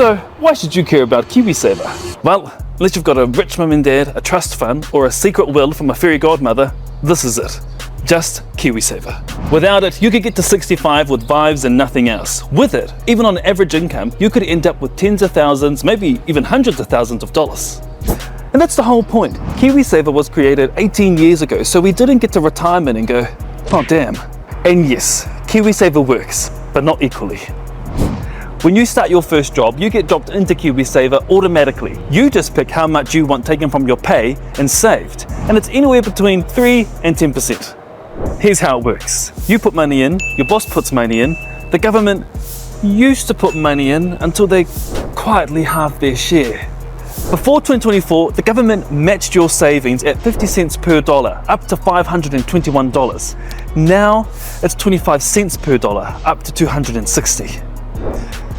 So why should you care about Kiwisaver? Well, unless you've got a rich mum and dad, a trust fund, or a secret will from a fairy godmother, this is it. Just Kiwisaver. Without it, you could get to 65 with vibes and nothing else. With it, even on average income, you could end up with tens of thousands, maybe even hundreds of thousands of dollars. And that's the whole point. Kiwisaver was created 18 years ago, so we didn't get to retirement and go, oh damn. And yes, Kiwisaver works, but not equally. When you start your first job, you get dropped into Kiwisaver automatically. You just pick how much you want taken from your pay and saved, and it's anywhere between 3 and 10%. Here's how it works. You put money in, your boss puts money in, the government used to put money in until they quietly halved their share. Before 2024, the government matched your savings at 50 cents per dollar, up to $521. Now, it's 25 cents per dollar, up to 260.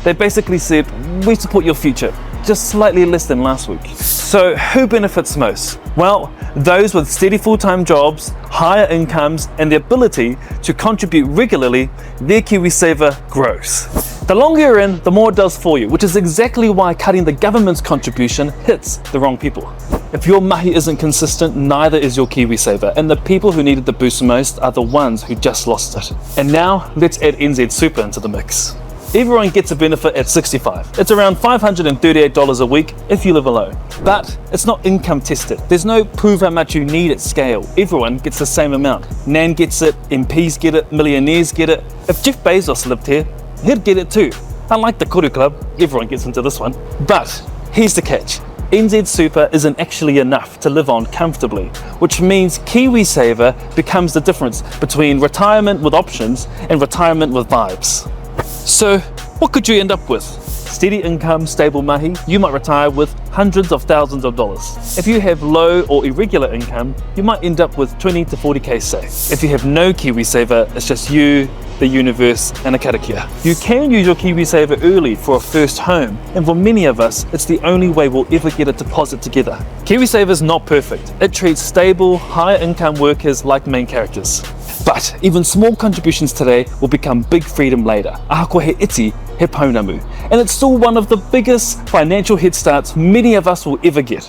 They basically said, we support your future, just slightly less than last week. So who benefits most? Well, those with steady full-time jobs, higher incomes, and the ability to contribute regularly, their Kiwisaver grows. The longer you're in, the more it does for you, which is exactly why cutting the government's contribution hits the wrong people. If your mahi isn't consistent, neither is your Kiwisaver, and the people who needed the boost most are the ones who just lost it. And now, let's add NZ Super into the mix. Everyone gets a benefit at 65. It's around $538 a week if you live alone. But it's not income tested. There's no prove how much you need at scale. Everyone gets the same amount. Nan gets it, MPs get it, millionaires get it. If Jeff Bezos lived here, he'd get it too. Unlike the Kuru Club, everyone gets into this one. But here's the catch. NZ Super isn't actually enough to live on comfortably, which means Kiwisaver becomes the difference between retirement with options and retirement with vibes. So, what could you end up with? Steady income, stable mahi, you might retire with hundreds of thousands of dollars. If you have low or irregular income, you might end up with 20 to 40k safe. If you have no Kiwisaver, it's just you, the universe, and a karakia. You can use your Kiwisaver early for a first home, and for many of us, it's the only way we'll ever get a deposit together. Kiwisaver is not perfect. It treats stable, higher income workers like main characters. But even small contributions today will become big freedom later. Ahakoa he iti, he pounamu. And it's still one of the biggest financial head starts many of us will ever get.